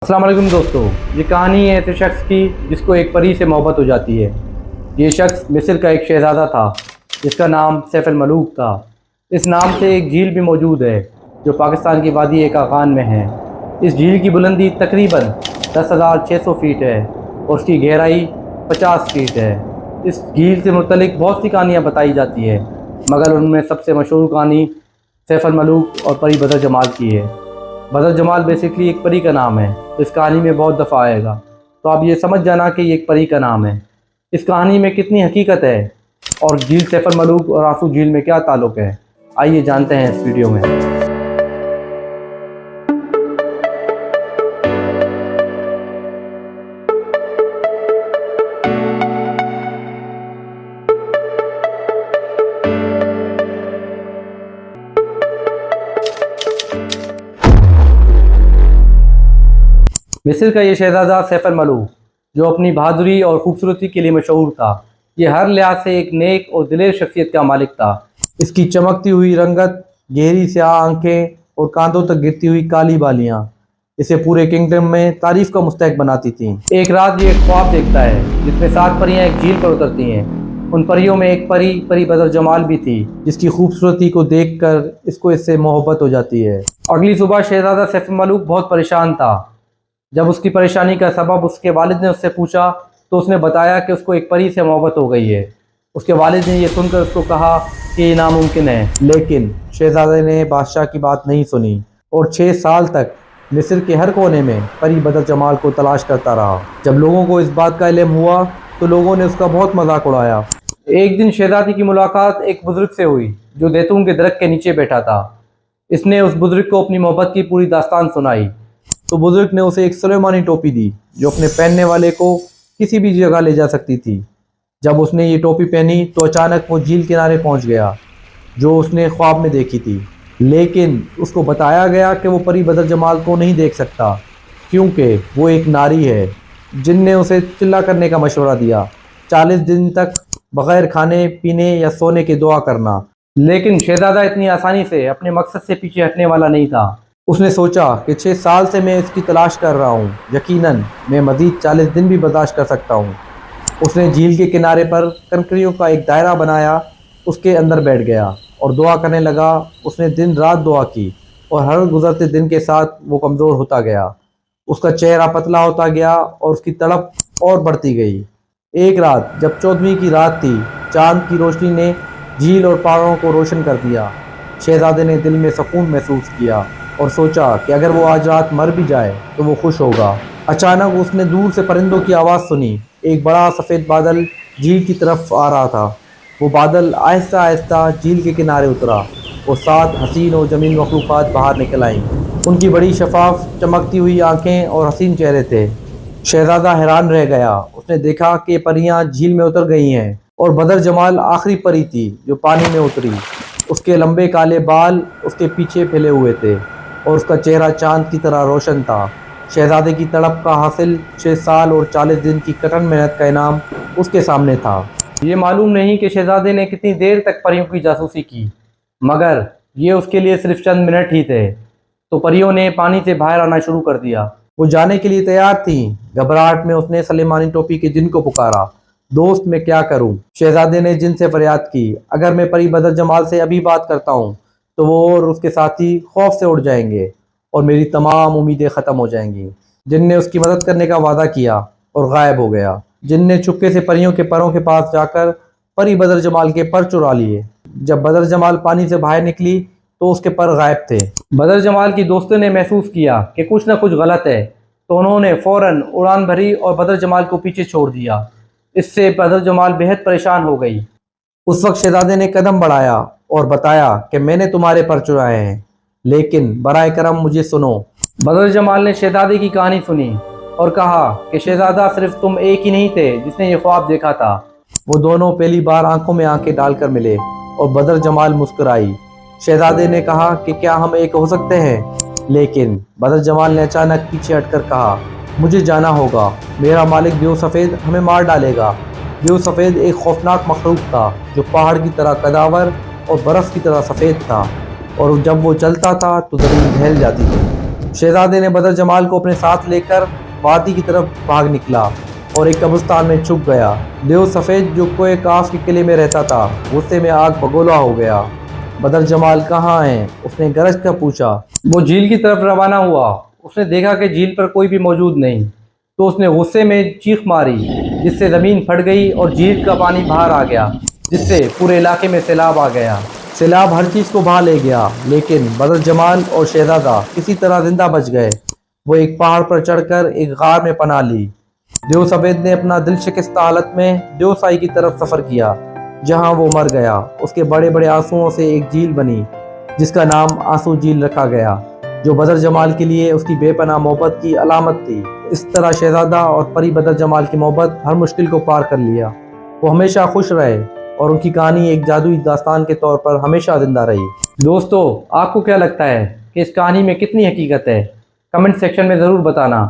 अस्सलाम वालेकुम दोस्तों, ये कहानी है ऐसे शख्स की जिसको एक परी से मोहब्बत हो जाती है। ये शख्स मिस्र का एक शहज़ादा था जिसका नाम सैफ अल मलूक था। इस नाम से एक झील भी मौजूद है जो पाकिस्तान की वादी खाकान में है। इस झील की बुलंदी तकरीबन 10,600 फीट है और उसकी गहराई 50 फीट है। इस झील से मुतल्लिक बहुत सी कहानियाँ बताई जाती है, मगर उनमें सबसे मशहूर कहानी सैफ अल मलूक और परी बदर जमाल की है। बदर जमाल बेसिकली एक परी का नाम है, तो इस कहानी में बहुत दफ़ा आएगा, तो आप ये समझ जाना कि ये एक परी का नाम है। इस कहानी में कितनी हकीकत है और झील सैफ अल मलूक और आंसू झील में क्या ताल्लुक़ है, आइए जानते हैं इस वीडियो में। मिस्र का ये शहज़ादा सैफ अल मलूक जो अपनी बहादुरी और ख़ूबसूरती के लिए मशहूर था, ये हर लिहाज से एक नेक और दिलेर शख्सियत का मालिक था। इसकी चमकती हुई रंगत, गहरी स्याह आंखें और कांधों तक गिरती हुई काली बालियाँ इसे पूरे किंगडम में तारीफ़ का मुस्तहक बनाती थीं। एक रात ये एक ख्वाब देखता है जिसमें 7 परियाँ एक झील पर उतरती हैं। उन परियों में एक परी बदर जमाल भी थी, जिसकी खूबसूरती को देखकर इसको इससे मोहब्बत हो जाती है। अगली सुबह शहज़ादा सैफ अल मलूक बहुत परेशान था। जब उसकी परेशानी का सबब उसके वालिद ने उससे पूछा तो उसने बताया कि उसको एक परी से मोहब्बत हो गई है। उसके वालिद ने यह सुनकर उसको कहा कि ये नामुमकिन है, लेकिन शहज़ादे ने बादशाह की बात नहीं सुनी और 6 साल तक मिस्र के हर कोने में परी बदर जमाल को तलाश करता रहा। जब लोगों को इस बात का इल्म हुआ तो लोगों ने उसका बहुत मजाक उड़ाया। एक दिन शहज़ादी की मुलाकात एक बुज़ुर्ग से हुई जो जैतून के दरख्त के नीचे बैठा था। इसने उस बुज़ुर्ग को अपनी मोहब्बत की पूरी दास्तान सुनाई तो बुज़ुर्ग ने उसे एक सुलेमानी टोपी दी जो अपने पहनने वाले को किसी भी जगह ले जा सकती थी। जब उसने ये टोपी पहनी तो अचानक वो झील किनारे पहुंच गया जो उसने ख्वाब में देखी थी, लेकिन उसको बताया गया कि वो परी बदर जमाल को नहीं देख सकता क्योंकि वो एक नारी है। जिन ने उसे चिल्ला करने का मशवरा दिया, 40 दिन तक बग़ैर खाने पीने या सोने के दुआ करना। लेकिन शहज़ादा इतनी आसानी से अपने मकसद से पीछे हटने वाला नहीं था। उसने सोचा कि 6 साल से मैं इसकी तलाश कर रहा हूँ, यकीनन मैं मज़ीद 40 दिन भी बर्दाश्त कर सकता हूँ। उसने झील के किनारे पर कंकरियों का एक दायरा बनाया, उसके अंदर बैठ गया और दुआ करने लगा। उसने दिन रात दुआ की और हर गुज़रते दिन के साथ वो कमज़ोर होता गया। उसका चेहरा पतला होता गया और उसकी तड़प और बढ़ती गई। एक रात जब 14वीं की रात थी, चाँद की रोशनी ने झील और पहाड़ों को रोशन कर दिया। शहज़ादे ने दिल में सुकून महसूस किया और सोचा कि अगर वो आज रात मर भी जाए तो वो खुश होगा। अचानक उसने दूर से परिंदों की आवाज़ सुनी। एक बड़ा सफ़ेद बादल झील की तरफ आ रहा था। वो बादल आहिस्ता आहिस्ता झील के किनारे उतरा और 7 हसीन और जमीन मखलूक़ात बाहर निकल आईं। उनकी बड़ी शफाफ चमकती हुई आंखें और हसीन चेहरे थे। शहज़ादा हैरान रह गया। उसने देखा कि परियां झील में उतर गई हैं और बदर जमाल आखिरी परी थी जो पानी में उतरी। उसके लंबे काले बाल उसके पीछे फैले हुए थे और उसका चेहरा चांद की तरह रोशन था। शहज़ादे की तड़प का हासिल 6 साल और 40 दिन की कठिन मेहनत का इनाम उसके सामने था। ये मालूम नहीं कि शहज़ादे ने कितनी देर तक परियों की जासूसी की, मगर ये उसके लिए सिर्फ चंद मिनट ही थे तो परियों ने पानी से बाहर आना शुरू कर दिया। वो जाने के लिए तैयार थीं। घबराहट में उसने सुलेमानी टोपी के जिन को पुकारा, दोस्त मैं क्या करूं? शहज़ादे ने जिन से फरियाद की, अगर मैं परी बदर जमाल से अभी बात करता हूं तो वो और उसके साथी खौफ से उड़ जाएंगे और मेरी तमाम उम्मीदें ख़त्म हो जाएंगी। जिन ने उसकी मदद करने का वादा किया और गायब हो गया। जिन ने चुपके से परियों के परों के पास जाकर परी बदर जमाल के पर चुरा लिए। जब बदर जमाल पानी से बाहर निकली तो उसके पर गायब थे। बदर जमाल की दोस्तों ने महसूस किया कि कुछ न कुछ गलत है, तो उन्होंने फ़ौरन उड़ान भरी और बदर जमाल को पीछे छोड़ दिया। इससे बदर जमाल बेहद परेशान हो गई। उस वक्त शहज़ादे ने कदम बढ़ाया और बताया कि मैंने तुम्हारे पर चुराए हैं, लेकिन बराए करम मुझे सुनो। बदर जमाल ने शहज़ादे की कहानी सुनी और कहा कि शहज़ादा, सिर्फ तुम एक ही नहीं थे जिसने ये ख्वाब देखा था। वो दोनों पहली बार आंखों में आंखें डालकर मिले और बदर जमाल मुस्कुराई। शहज़ादे ने कहा कि क्या हम एक हो सकते हैं? लेकिन बदर जमाल ने अचानक पीछे हटकर कहा, मुझे जाना होगा, मेरा मालिक ब्यो सफ़ेद हमें मार डालेगा। ब्यो सफ़ेद एक खौफनाक मखलूक था जो पहाड़ की तरह कदावर और बर्फ़ की तरह सफ़ेद था और जब वो चलता था तो ज़मीन हिल जाती थी। शहजादे ने बदर जमाल को अपने साथ लेकर वादी की तरफ भाग निकला और एक कब्रिस्तान में छुप गया। देव सफ़ेद जो कोए काफ के किले में रहता था गुस्से में आग बगोला हो गया। बदर जमाल कहाँ हैं? उसने गरज कर पूछा। वो झील की तरफ रवाना हुआ। उसने देखा कि झील पर कोई भी मौजूद नहीं, तो उसने गुस्से में चीख मारी जिससे ज़मीन फट गई और झील का पानी बाहर आ गया, जिससे पूरे इलाके में सैलाब आ गया। सैलाब हर चीज़ को बहा ले गया, लेकिन बदर जमाल और शहजादा किसी तरह जिंदा बच गए। वो एक पहाड़ पर चढ़कर एक गार में पनाह ली। देव सफ़ेद ने अपना दिल शिकस्ता हालत में देवसाई की तरफ सफ़र किया, जहां वो मर गया। उसके बड़े बड़े आंसुओं से एक झील बनी जिसका नाम आंसू झील रखा गया, जो बदर जमाल के लिए उसकी बेपनाह मोहब्बत की अलामत थी। इस तरह शहजादा और परी बदर जमाल की मोहब्बत हर मुश्किल को पार कर लिया। वो हमेशा खुश रहे और उनकी कहानी एक जादुई दास्तान के तौर पर हमेशा जिंदा रही। दोस्तों, आपको क्या लगता है कि इस कहानी में कितनी हकीकत है? कमेंट सेक्शन में ज़रूर बताना।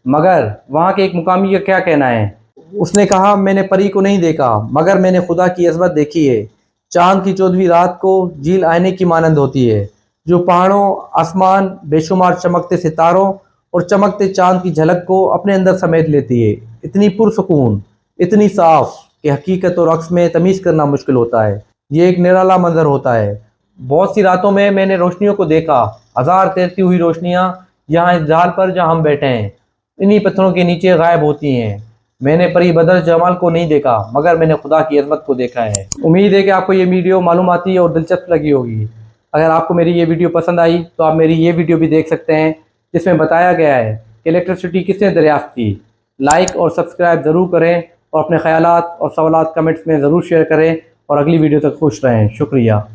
मगर वहाँ के एक मुकामी का क्या कहना है? उसने कहा, मैंने परी को नहीं देखा मगर मैंने खुदा की अज़मत देखी है। चांद की 14वीं रात को झील आईने की मानंद होती है, जो पहाड़ों, आसमान, बेशुमार चमकते सितारों और चमकते चांद की झलक को अपने अंदर समेट लेती है। इतनी पुरसुकून, इतनी साफ कि हकीकत और अक्स में तमीज़ करना मुश्किल होता है। ये एक निराला मंजर होता है। बहुत सी रातों में मैंने रोशनियों को देखा, हज़ार तैरती हुई रोशनियाँ यहाँ इस जाल पर जहाँ हम बैठे हैं, इन्हीं पत्थरों के नीचे गायब होती हैं। मैंने परी बदर जमाल को नहीं देखा मगर मैंने खुदा की अज़मत को देखा है। उम्मीद है कि आपको ये वीडियो मालूमाती और दिलचस्प लगी होगी। अगर आपको मेरी ये वीडियो पसंद आई तो आप मेरी ये वीडियो भी देख सकते हैं, जिसमें बताया गया है कि इलेक्ट्रिसिटी किसने दरियाफ्त की। लाइक और सब्सक्राइब ज़रूर करें और अपने ख्यालात और सवालात कमेंट्स में ज़रूर शेयर करें और अगली वीडियो तक खुश रहें। शुक्रिया।